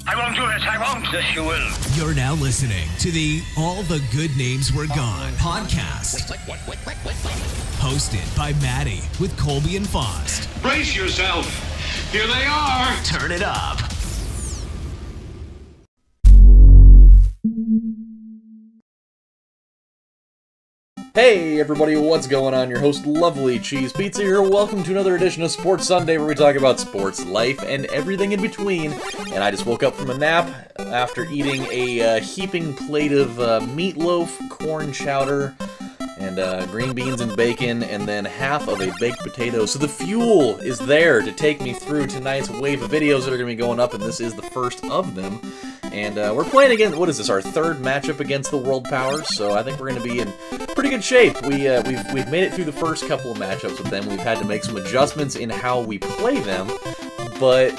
I won't do it, I won't. Yes, you will. You're now listening to the All the Good Names Were Gone podcast. What? Hosted by Maddie with Colby and Fost. Brace yourself. Here they are. Turn it up. Hey everybody, what's going on? Your host, LovelyCheesePizza here. Welcome to another edition of Sports Sunday, where we talk about sports, life, and everything in between. And I just woke up from a nap after eating a heaping plate of meatloaf, corn chowder, and green beans and bacon, and then half of a baked potato. So the fuel is there to take me through tonight's wave of videos that are going to be going up, and this is the first of them. And we're playing against, what is this, our third matchup against the World Powers, so I think we're going to be in pretty good shape. We've made it through the first couple of matchups with them. We've had to make some adjustments in how we play them, but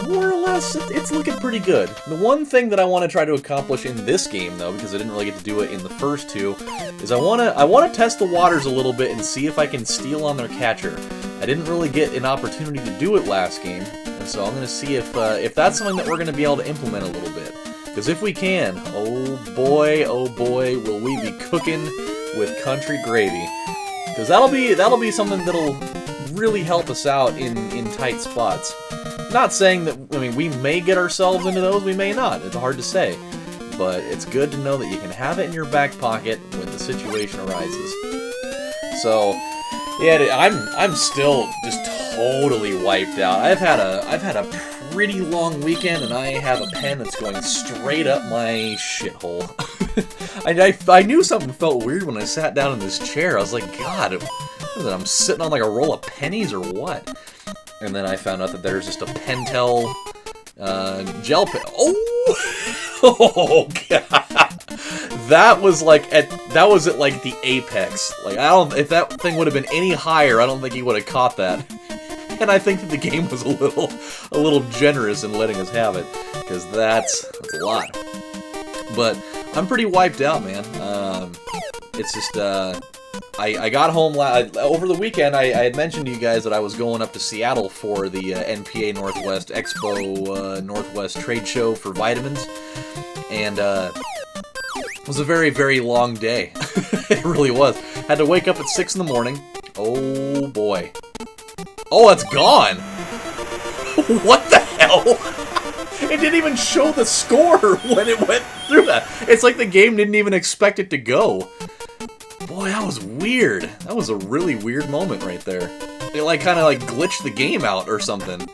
more or less, it's looking pretty good. The one thing that I want to try to accomplish in this game, though, because I didn't really get to do it in the first two, is I want to test the waters a little bit and see if I can steal on their catcher. I didn't really get an opportunity to do it last game, and so I'm going to see if that's something that we're going to be able to implement a little bit. Because if we can, oh boy, will we be cooking with country gravy. Because that'll be something that'll really help us out in tight spots. Not saying that, I mean, we may get ourselves into those, we may not. It's hard to say. But it's good to know that you can have it in your back pocket when the situation arises. So, yeah, I'm still just totally wiped out. I've had a pretty long weekend, and I have a pen that's going straight up my shithole. I knew something felt weird when I sat down in this chair. I was like, God, I'm sitting on like a roll of pennies or what? And then I found out that there's just a Pentel gel pen. Oh God, that was at like the apex. Like, if that thing would have been any higher, I don't think he would have caught that. And I think that the game was a little generous in letting us have it, because that's a lot. But I'm pretty wiped out, man. It's just I got home over the weekend. I had mentioned to you guys that I was going up to Seattle for the NPA Northwest Expo Northwest trade show for vitamins, and it was a very, very long day. It really was. Had to wake up at 6 in the morning. Oh boy. Oh, it's gone! What the hell? It didn't even show the score when it went through that. It's like the game didn't even expect it to go. Boy, that was weird. That was a really weird moment right there. It kind of glitched the game out or something.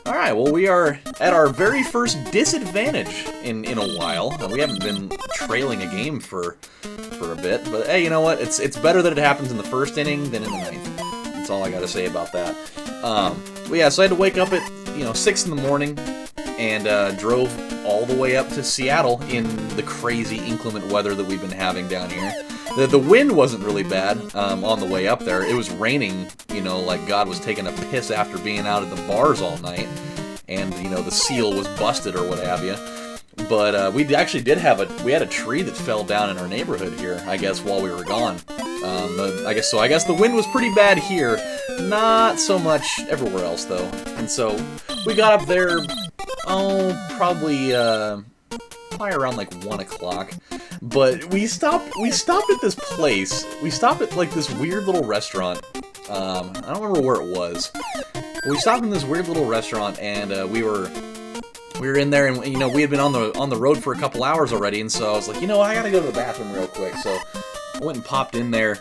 Alright, well, we are at our very first disadvantage in a while. We haven't been trailing a game for a bit, but hey, you know what? It's better that it happens in the first inning than in the ninth. That's all I gotta say about that. But yeah, so I had to wake up at 6 in the morning and drove all the way up to Seattle in the crazy inclement weather that we've been having down here. The wind wasn't really bad on the way up there. It was raining, like God was taking a piss after being out at the bars all night, and the seal was busted or what have you. But we actually we had a tree that fell down in our neighborhood here, I guess, while we were gone. I guess the wind was pretty bad here, not so much everywhere else though. And so we got up there, probably around 1 o'clock. But we stopped at this place. We stopped at this weird little restaurant. I don't remember where it was. We stopped in this weird little restaurant, and we were in there, and we had been on the road for a couple hours already, and so I was like, I gotta go to the bathroom real quick. So I went and popped in there,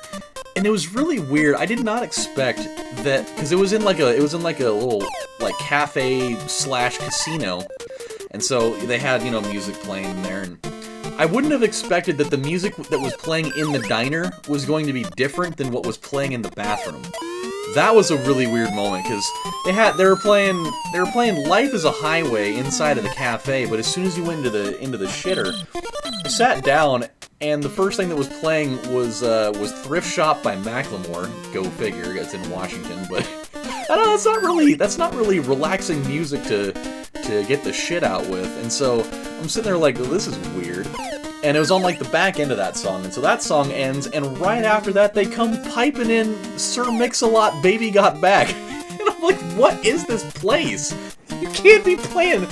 and it was really weird. I did not expect that, because it was in like a little cafe / casino, and so they had music playing in there, and I wouldn't have expected that the music that was playing in the diner was going to be different than what was playing in the bathroom. That was a really weird moment, because they were playing Life is a Highway inside of the cafe, but as soon as you went into the shitter, I sat down, and the first thing that was playing was Thrift Shop by Macklemore. Go figure, it's in Washington, but I don't know, that's not really relaxing music to get the shit out with. And so I'm sitting there like, this is weird. And it was on the back end of that song, and so that song ends, and right after that they come piping in Sir Mix-a-Lot, Baby Got Back. And I'm like, what is this place? You can't be playing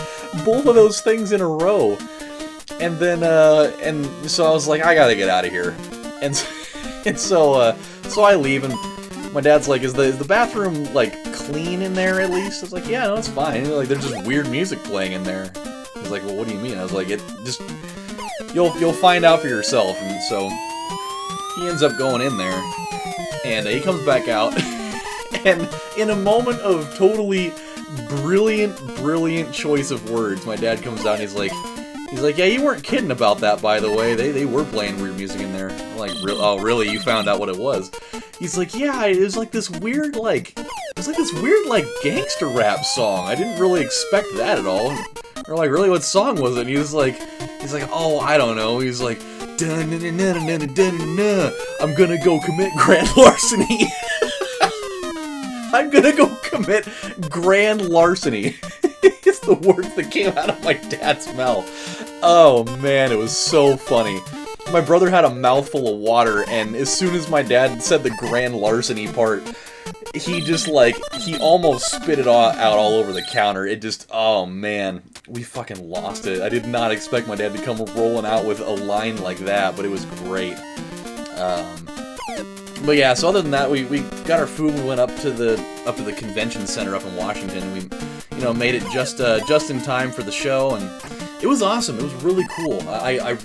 both of those things in a row. And then, and so I was like, I gotta get out of here. And so I leave, and my dad's like, is the bathroom, like, clean in there at least? I was like, yeah, no, it's fine. Like, there's just weird music playing in there. He's like, well, what do you mean? I was like, you'll find out for yourself. And so he ends up going in there, and he comes back out, and in a moment of totally brilliant choice of words, my dad comes down and he's like, yeah, you weren't kidding about that, by the way. They were playing weird music in there. I'm like, oh, really? You found out what it was? He's like, yeah, it was like this weird, like, gangster rap song. I didn't really expect that at all. We're like, really, what song was it? And he's like, oh, I don't know. He's like, dun-na-na-na-na-na-na-na, I'm gonna go commit grand larceny. I'm gonna go commit grand larceny. It's the words that came out of my dad's mouth. Oh man, it was so funny. My brother had a mouthful of water, and as soon as my dad said the grand larceny part, he just, like, he almost spit it out all over the counter. It just, oh man, we fucking lost it. I did not expect my dad to come rolling out with a line like that, but it was great. But yeah, so other than that, we got our food. We went up to the convention center up in Washington. We, made it just in time for the show, and it was awesome. It was really cool. I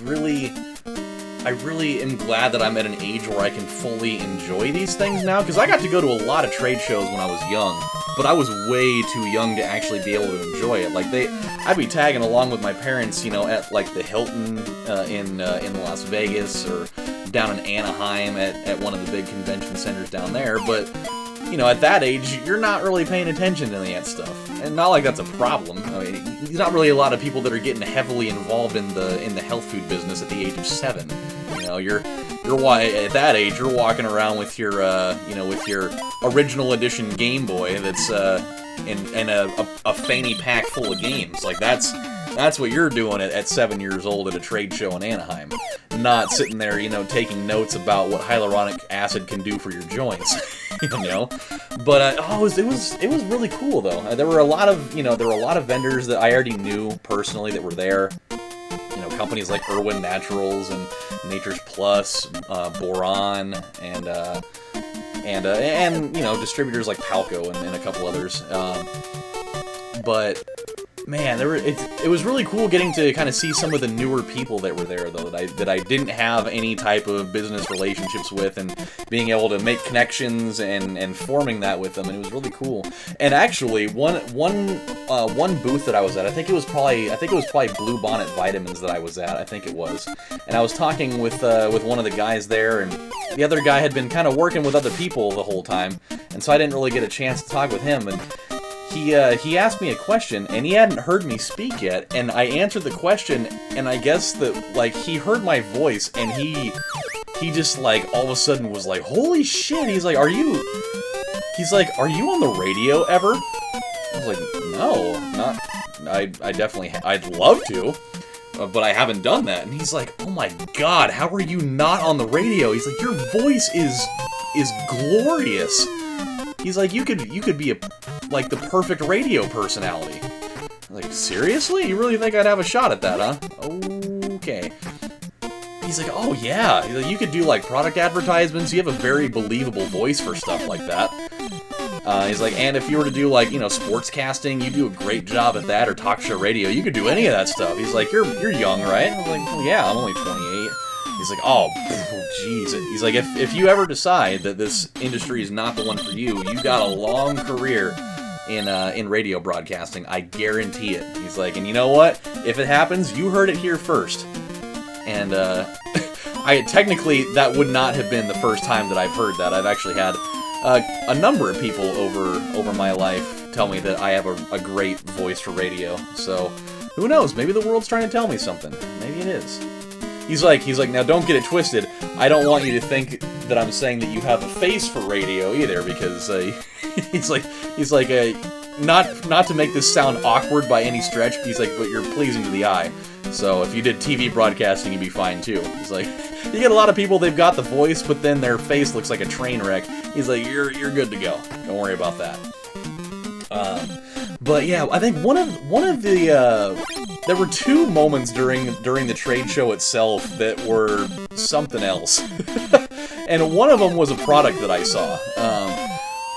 really am glad that I'm at an age where I can fully enjoy these things now, because I got to go to a lot of trade shows when I was young, but I was way too young to actually be able to enjoy it. Like, I'd be tagging along with my parents, at like the Hilton in Las Vegas, or down in Anaheim at one of the big convention centers down there, but at that age, you're not really paying attention to that stuff, and not like that's a problem. I mean, there's not really a lot of people that are getting heavily involved in the health food business at the age of 7. You're at that age, you're walking around with your with your original edition Game Boy that's in a fanny pack full of games. Like, that's what you're doing at 7 years old at a trade show in Anaheim. Not sitting there, taking notes about what hyaluronic acid can do for your joints. But it was really cool though. There were a lot of vendors that I already knew personally that were there. Companies like Irwin Naturals and Nature's Plus, Boron, and distributors like Palco and a couple others. But man, it was really cool getting to kind of see some of the newer people that were there, though, that I didn't have any type of business relationships with, and being able to make connections and forming that with them, and it was really cool. And actually, one booth that I was at, I think it was probably Blue Bonnet Vitamins that I was at, I think it was, and I was talking with one of the guys there, and the other guy had been kind of working with other people the whole time, and so I didn't really get a chance to talk with him, and he asked me a question, and he hadn't heard me speak yet, and I answered the question, and I guess that, like, he heard my voice, and he just, like, all of a sudden was like, holy shit, he's like, are you on the radio ever? I was like, no, not, I definitely, I'd love to, but I haven't done that, and he's like, oh my god, how are you not on the radio? He's like, your voice is glorious. He's like, you could be like the perfect radio personality. I'm like, seriously? You really think I'd have a shot at that, huh? Okay. He's like, oh yeah. He's like, you could do like product advertisements. You have a very believable voice for stuff like that. He's like, and if you were to do like, sports casting, you do a great job at that, or talk show radio. You could do any of that stuff. He's like, you're young, right? I was like, well, yeah, I'm only 28. He's like, oh, jeez. He's like, if you ever decide that this industry is not the one for you, you got a long career in radio broadcasting. I guarantee it. He's like, and you know what? If it happens, you heard it here first. And technically, that would not have been the first time that I've heard that. I've actually had a number of people over my life tell me that I have a great voice for radio. So, who knows? Maybe the world's trying to tell me something. Maybe it is. He's like, now don't get it twisted. I don't want you to think that I'm saying that you have a face for radio either, because he's like, not to make this sound awkward by any stretch. He's like, but you're pleasing to the eye. So if you did TV broadcasting, you'd be fine too. He's like, you get a lot of people, they've got the voice, but then their face looks like a train wreck. He's like, you're good to go. Don't worry about that. But yeah, I think one of the there were two moments during the trade show itself that were something else, and one of them was a product that I saw.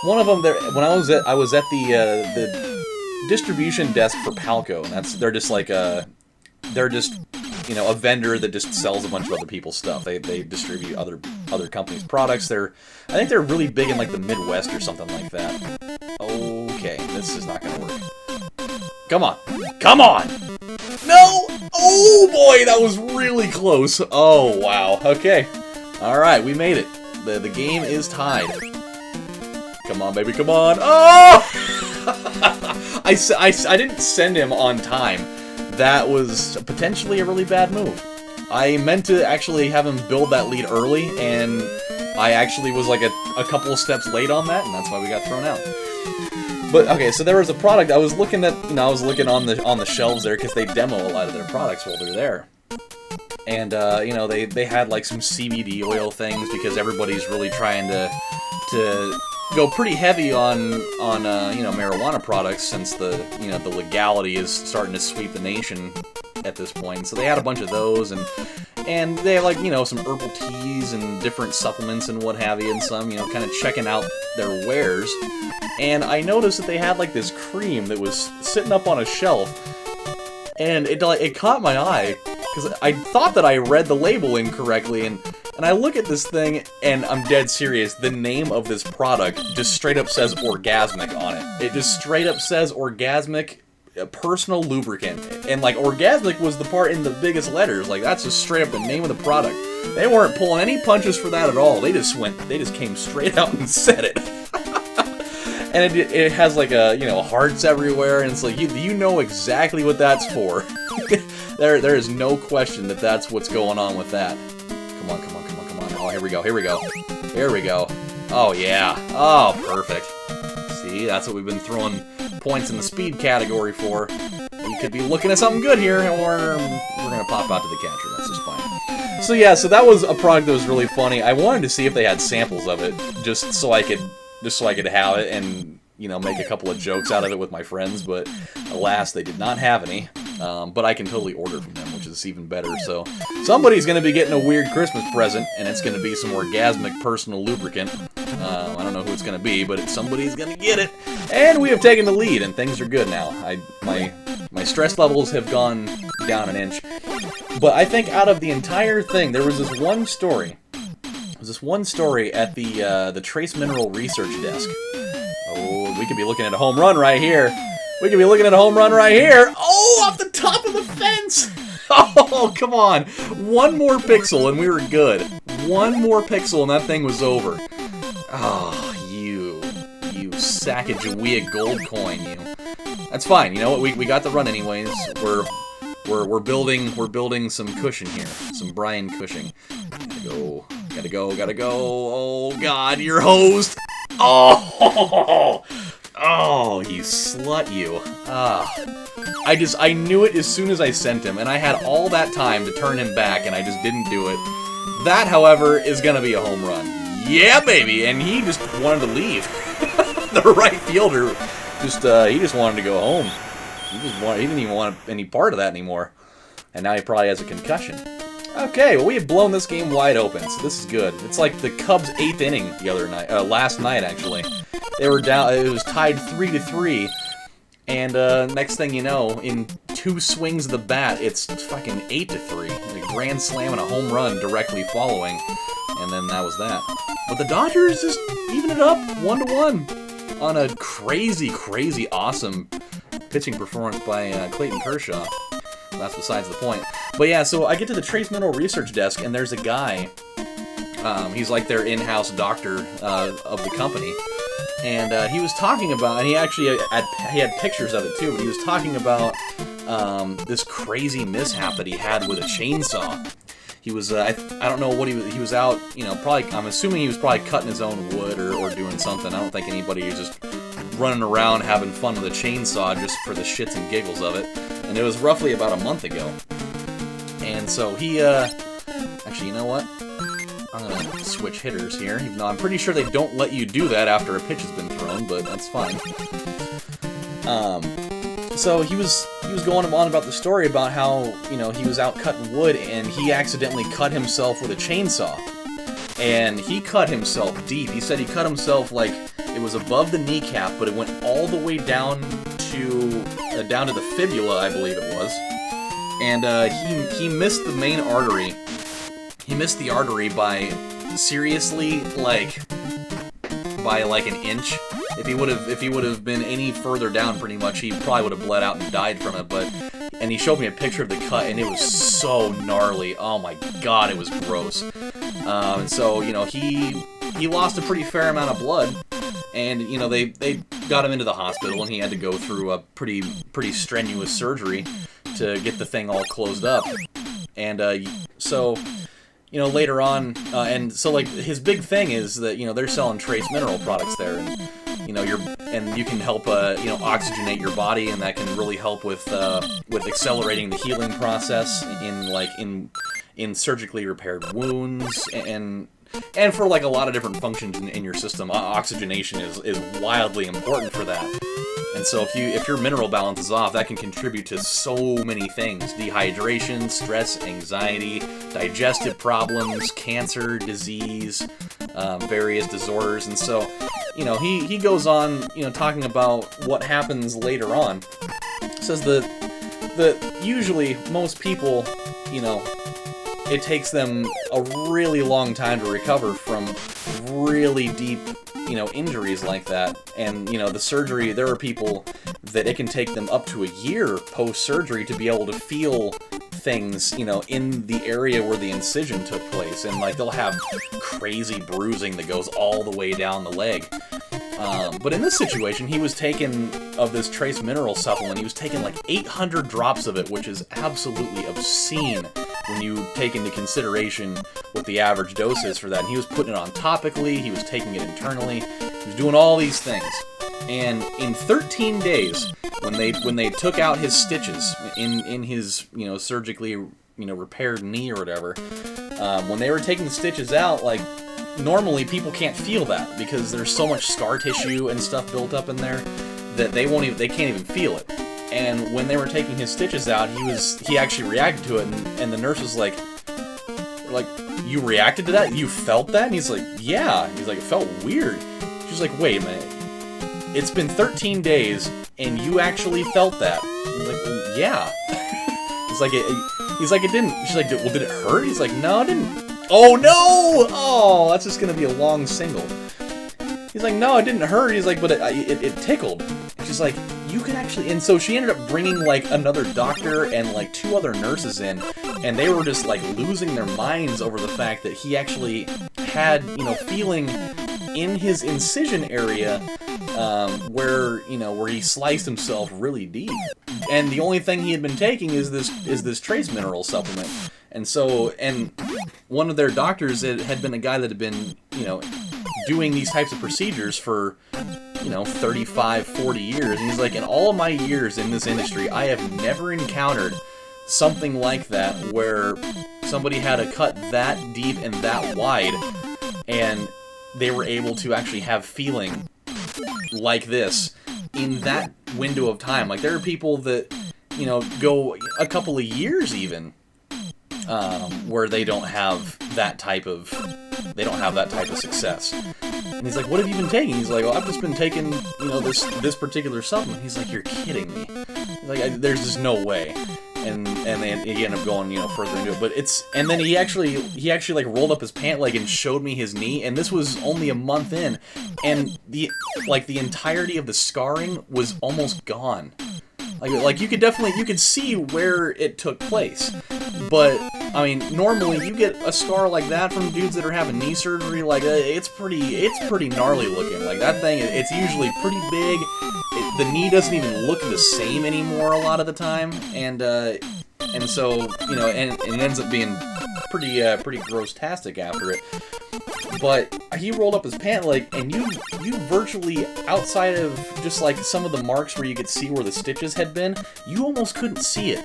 One of them, when I was at the distribution desk for Palco, and they're just you know, a vendor that just sells a bunch of other people's stuff. They distribute other companies' products. I think they're really big in like the Midwest or something like that. Okay, this is not gonna work. Come on, come on! No! Oh boy, that was really close. Oh wow. Okay, all right, we made it. The game is tied. Come on, baby, come on! Oh! I didn't send him on time. That was potentially a really bad move. I meant to actually have him build that lead early, and I actually was like a couple of steps late on that, and that's why we got thrown out. But okay, so there was a product I was looking at. You know, I was looking on the shelves there because they demo a lot of their products while they're there. And you know, they had like some CBD oil things because everybody's really trying to go pretty heavy on you know, marijuana products since the legality is starting to sweep the nation at this point. So they had a bunch of those, and they had, like, you know, some herbal teas and different supplements and what have you, and some, you know, kind of checking out their wares. And I noticed that they had like this cream that was sitting up on a shelf, and it caught my eye because I thought that I read the label incorrectly, and I look at this thing, and I'm dead serious. The name of this product just straight up says Orgasmic on it. It just straight up says Orgasmic Personal Lubricant. And, like, Orgasmic was the part in the biggest letters. Like, that's just straight up the name of the product. They weren't pulling any punches for that at all. They just came straight out and said it. And it has, like, you know, hearts everywhere, and it's like, you know exactly what that's for. There is no question that that's what's going on with that. Come on, come on, come on, come on. Oh, here we go, here we go. Here we go. Oh, yeah. Oh, perfect. See, that's what we've been throwing points in the speed category for. We could be looking at something good here, and we're gonna pop out to the catcher. That's just fine. So yeah, so that was a product that was really funny. I wanted to see if they had samples of it, just so I could have it and, you know, make a couple of jokes out of it with my friends, but alas, they did not have any. But I can totally order from them, which is even better. So somebody's going to be getting a weird Christmas present, and it's going to be some Orgasmic Personal Lubricant. I don't know who it's going to be, but somebody's going to get it. And we have taken the lead, and things are good now. My stress levels have gone down an inch. But I think out of the entire thing, there was this one story. There was this one story at the Trace Mineral Research Desk. Oh, we could be looking at a home run right here. We could be looking at a home run right here. Oh, off the top of the fence. Oh, come on. One more pixel and we were good. One more pixel and that thing was over. Oh, you sack of Jawea gold coin, you. That's fine. You know what? We got the run anyways. We're building some cushion here. Some Brian Cushing. Gotta go. Oh, God, you're hosed. Oh! Oh, you slut, you. I knew it as soon as I sent him, and I had all that time to turn him back, and I just didn't do it. That, however, is gonna be a home run. Yeah, baby! And he just wanted to leave. The right fielder, he just wanted to go home. He didn't even want any part of that anymore. And now he probably has a concussion. Okay, well, we have blown this game wide open, so this is good. It's like the Cubs' 8th inning the other night, last night, actually. They were down, it was tied 3-3, and next thing you know, in 2 swings of the bat, it's fucking 8-3. A grand slam and a home run directly following, and then that was that. But the Dodgers just even it up 1-1 on a crazy, crazy awesome pitching performance by Clayton Kershaw. That's besides the point. But yeah, so I get to the Trace Mineral Research Desk, and there's a guy. He's like their in-house doctor of the company. And he was talking about, and he actually had pictures of it too, but he was talking about this crazy mishap that he had with a chainsaw. He was, I don't know what he was out, you know, probably, I'm assuming he was probably cutting his own wood or doing something. I don't think anybody was just running around having fun with a chainsaw just for the shits and giggles of it. And it was roughly about a month ago. And so he, actually, you know what? I'm gonna switch hitters here, even though I'm pretty sure they don't let you do that after a pitch has been thrown, but that's fine. So he was going on about the story about how, you know, he was out cutting wood and he accidentally cut himself with a chainsaw. And he cut himself deep. He said he cut himself like it was above the kneecap, but it went all the way down to the fibula, I believe it was. And he missed the main artery. He missed the artery by seriously by like an inch. If he would have been any further down, pretty much, he probably would have bled out and died from it. And he showed me a picture of the cut, and it was so gnarly. Oh my god, it was gross. And so, you know, he lost a pretty fair amount of blood, and you know they got him into the hospital, and he had to go through a pretty strenuous surgery to get the thing all closed up. And so, you know, later on, and so like his big thing is that, you know, they're selling trace mineral products there, and you know you can help you know, oxygenate your body, and that can really help with accelerating the healing process in surgically repaired wounds, and for like a lot of different functions in your system. Oxygenation is wildly important for that. And so if your mineral balance is off, that can contribute to so many things: dehydration, stress, anxiety, digestive problems, cancer, disease, various disorders. And so, you know, he goes on, you know, talking about what happens later on. Says that usually most people, you know, it takes them a really long time to recover from really deep, you know, injuries like that. And, you know, the surgery, there are people that it can take them up to a year post-surgery to be able to feel things, you know, in the area where the incision took place. And, like, they'll have crazy bruising that goes all the way down the leg. But in this situation, he was taking, of this trace mineral supplement, he was taking like 800 drops of it, which is absolutely obscene when you take into consideration what the average dose is for that. And he was putting it on topically, he was taking it internally, he was doing all these things. And in 13 days, when they took out his stitches in his, you know, surgically, you know, repaired knee or whatever, when they were taking the stitches out, like, normally people can't feel that because there's so much scar tissue and stuff built up in there that they can't even feel it. And when they were taking his stitches out, he actually reacted to it, and the nurse was like, "You reacted to that? You felt that?" And he's like, "Yeah." He's like, "It felt weird." She's like, "Wait a minute. It's been 13 days and you actually felt that?" He's like, "Well, yeah." He's like, "It didn't." She's like, "Well, did it hurt?" He's like, "No, it didn't." Oh no! Oh, that's just gonna be a long single. He's like, "No, it didn't hurt." He's like, "But it tickled." And she's like, "You can actually..." And so she ended up bringing like another doctor and like 2 other nurses in, and they were just like losing their minds over the fact that he actually had, you know, feeling in his incision area, where he sliced himself really deep. And the only thing he had been taking is this trace mineral supplement. And so, and one of their doctors had been a guy that had been, you know, doing these types of procedures for, you know, 35, 40 years. And he's like, in all of my years in this industry, I have never encountered something like that where somebody had a cut that deep and that wide, and they were able to actually have feeling like this in that window of time. Like, there are people that, you know, go a couple of years even, where they don't have that type of success. And he's like, "What have you been taking?" He's like, "Well, I've just been taking, you know, this particular supplement." He's like, "You're kidding me." He's like, "There's just no way." And then he ended up going, you know, further into it. But and then he actually like rolled up his pant leg and showed me his knee, and this was only a month in, and the entirety of the scarring was almost gone. Like you could see where it took place. But I mean, normally you get a scar like that from dudes that are having knee surgery. Like, it's pretty gnarly looking. Like, that thing, it's usually pretty big. The knee doesn't even look the same anymore a lot of the time, and so, you know, and it ends up being pretty gross-tastic after it. But he rolled up his pant leg, and you virtually, outside of just like some of the marks where you could see where the stitches had been, you almost couldn't see it.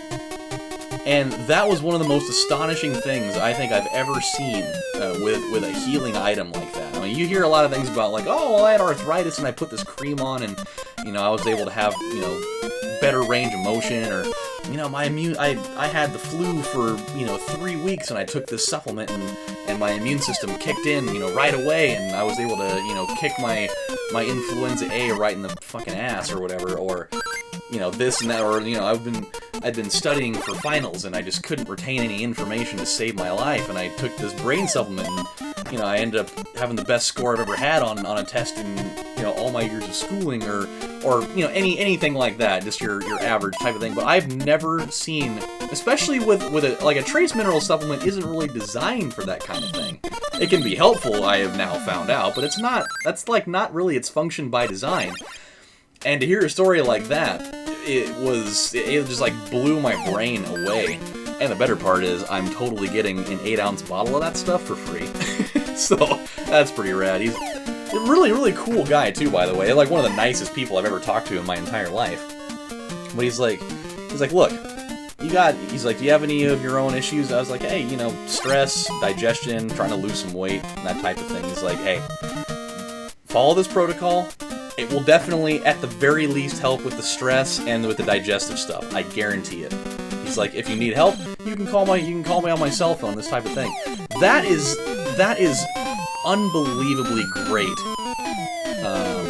And that was one of the most astonishing things I think I've ever seen with a healing item like that. I You hear a lot of things about, like, oh, well, I had arthritis and I put this cream on and, I was able to have, better range of motion, or, I had the flu for, 3 weeks and I took this supplement and my immune system kicked in, right away, and I was able to, kick my influenza A right in the fucking ass or whatever, or, this and that, or, I'd been studying for finals and I just couldn't retain any information to save my life, and I took this brain supplement and, I ended up having the best score I've ever had on a test in, all my years of schooling, or anything like that, just your average type of thing. But I've never seen, especially with a trace mineral supplement isn't really designed for that kind of thing. It can be helpful, I have now found out, but that's not really its function by design. And to hear a story like that, it just like blew my brain away. And the better part is, I'm totally getting an 8-ounce bottle of that stuff for free. So, that's pretty rad. He's a really, really cool guy, too, by the way. Like, one of the nicest people I've ever talked to in my entire life. But he's like, look, he's like, do you have any of your own issues? I was like, hey, stress, digestion, trying to lose some weight, that type of thing. He's like, hey, follow this protocol. It will definitely, at the very least, help with the stress and with the digestive stuff. I guarantee it. He's like, if you need help, you can call me on my cell phone, this type of thing. That is unbelievably great,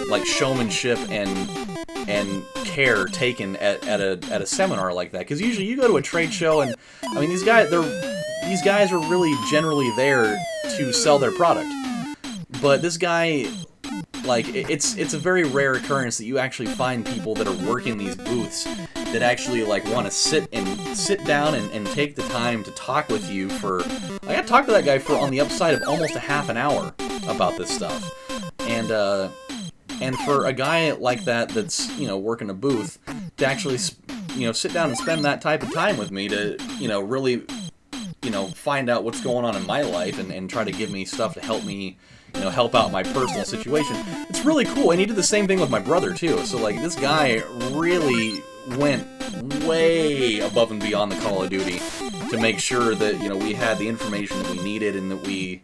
like showmanship and care taken at a seminar like that. Because usually you go to a trade show and, I mean, these guys are really generally there to sell their product. But this guy, like, it's a very rare occurrence that you actually find people that are working these booths that actually, like, want to sit down and take the time to talk with you for... I got to talk to that guy for on the upside of almost a half an hour about this stuff. And for a guy like that that's, working a booth, to actually, sit down and spend that type of time with me to, really, find out what's going on in my life and try to give me stuff to help me, help out my personal situation. It's really cool, and he did the same thing with my brother, too. So, like, this guy really went way above and beyond the Call of Duty to make sure that, we had the information that we needed and that we,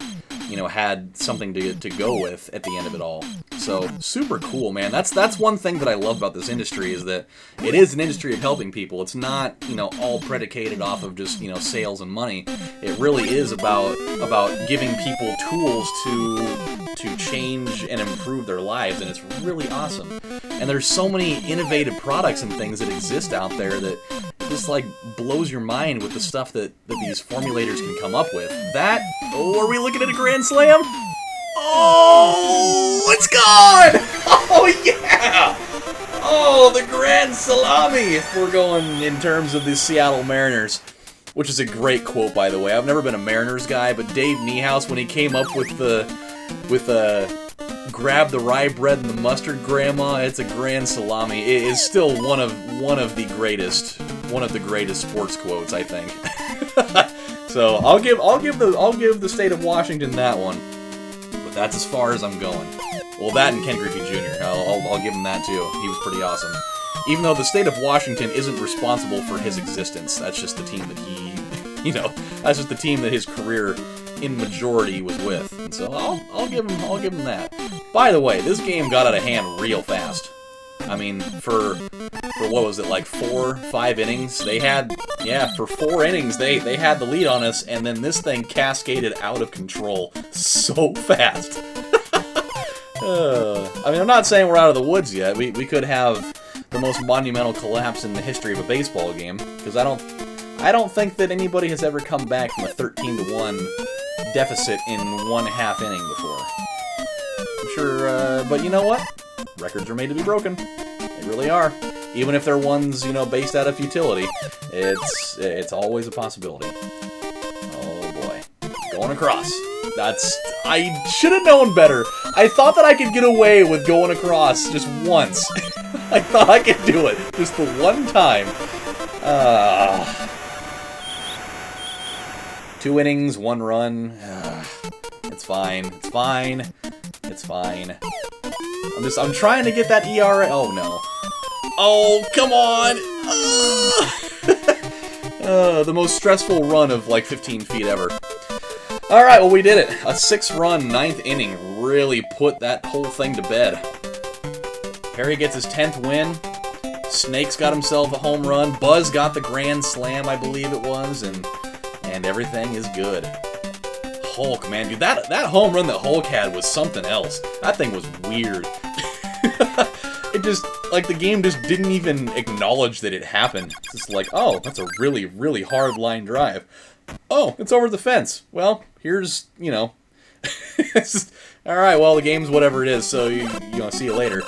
had something to go with at the end of it all. So, super cool, man. That's one thing that I love about this industry, is that it is an industry of helping people. It's not, all predicated off of just, sales and money. It really is about giving people tools to change and improve their lives, and it's really awesome. And there's so many innovative products and things that exist out there that just, like, blows your mind with the stuff that these formulators can come up with. Are we looking at a Grand Slam? Oh, it's gone! Oh, yeah! Oh, the Grand Salami, if we're going in terms of the Seattle Mariners. Which is a great quote, by the way. I've never been a Mariners guy, but Dave Niehaus, when he came up with grab the rye bread and the mustard, Grandma, it's a Grand Salami. It is still one of the greatest sports quotes, I think. So I'll give the state of Washington that one, but that's as far as I'm going. Well, that and Ken Griffey Jr. I'll give him that too. He was pretty awesome. Even though the state of Washington isn't responsible for his existence, that's just the team that he, that's just the team that his career in majority was with. And so I'll give him that. By the way, this game got out of hand real fast. I mean, for what was it, like 4-5 innings? For 4 innings, they had the lead on us, and then this thing cascaded out of control so fast. I mean, I'm not saying we're out of the woods yet. We could have the most monumental collapse in the history of a baseball game, because I don't think that anybody has ever come back from a 13-1 deficit in 1/2 inning before. I'm sure, but you know what? Records are made to be broken. They really are. Even if they're ones, based out of futility, it's always a possibility. Oh boy. Going across. I should have known better. I thought that I could get away with going across just once. I thought I could do it just the one time. 2 innings, 1 run. It's fine. It's fine. It's fine. I'm trying to get that ERA. Oh no. Oh, come on. The most stressful run of like 15 feet ever. Alright, well, we did it. A 6-run 9th inning really put that whole thing to bed. Perry gets his 10th win. Snake's got himself a home run. Buzz got the grand slam, I believe it was, and everything is good. Hulk, man, dude, that home run that Hulk had was something else. That thing was weird. It just, like, the game just didn't even acknowledge that it happened. It's just like, oh, that's a really, really hard line drive. Oh, it's over the fence. Well, here's, you know, it's just, all right, well, the game's whatever it is, so you know, see you later.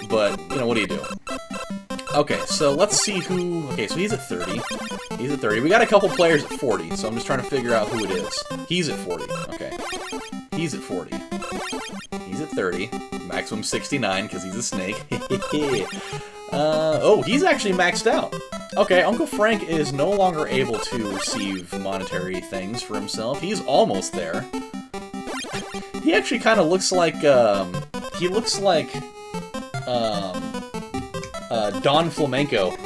But, you know, what do you do? Okay, so let's see who... Okay, so he's at 30. He's at 30. We got a couple players at 40, so I'm just trying to figure out who it is. He's at 40. Okay. He's at 40. He's at 30. Maximum 69, because he's a snake. Oh, he's actually maxed out. Okay, Uncle Frank is no longer able to receive monetary things for himself. He's almost there. He actually kind of looks like, he looks like, Don Flamenco.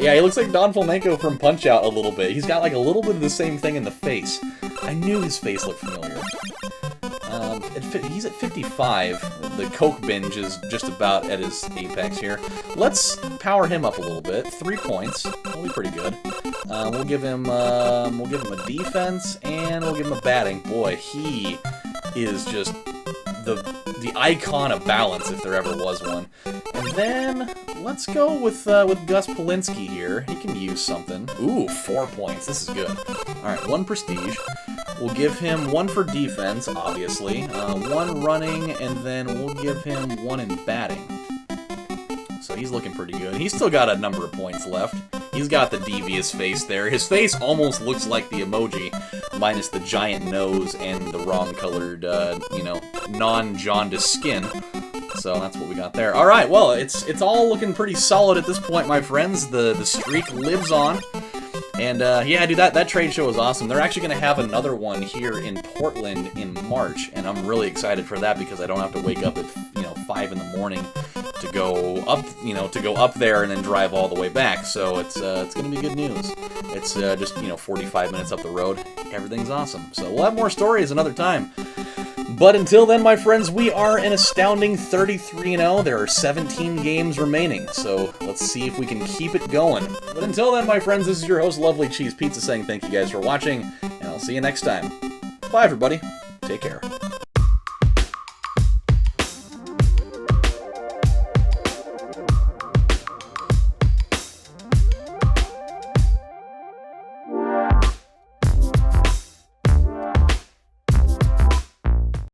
Yeah, he looks like Don Flamenco from Punch-Out a little bit. He's got like a little bit of the same thing in the face. I knew his face looked familiar. He's at 55. The Coke binge is just about at his apex here. Let's power him up a little bit. 3 points. That'll be pretty good. We'll give him a defense and we'll give him a batting. Boy, he is just the icon of balance if there ever was one. And then let's go with Gus Polinsky here. He can use something. Ooh, 4 points. This is good. All right, 1 prestige. We'll give him 1 for defense, obviously. 1 running, and then we'll give him 1 in batting. So he's looking pretty good. He's still got a number of points left. He's got the devious face there. His face almost looks like the emoji, minus the giant nose and the wrong-colored, you know, non-jaundiced skin. So that's what we got there. All right, well, it's all looking pretty solid at this point, my friends. The streak lives on. And, yeah, dude, that trade show was awesome. They're actually going to have another one here in Portland in March, and I'm really excited for that because I don't have to wake up at, you know, 5 in the morning to go up, you know, to go up there and then drive all the way back. So it's going to be good news. It's just, you know, 45 minutes up the road. Everything's awesome. So we'll have more stories another time. But until then, my friends, we are an astounding 33-0. There are 17 games remaining, so let's see if we can keep it going. But until then, my friends, this is your host, Lovely Cheese Pizza, saying thank you guys for watching, and I'll see you next time. Bye, everybody. Take care.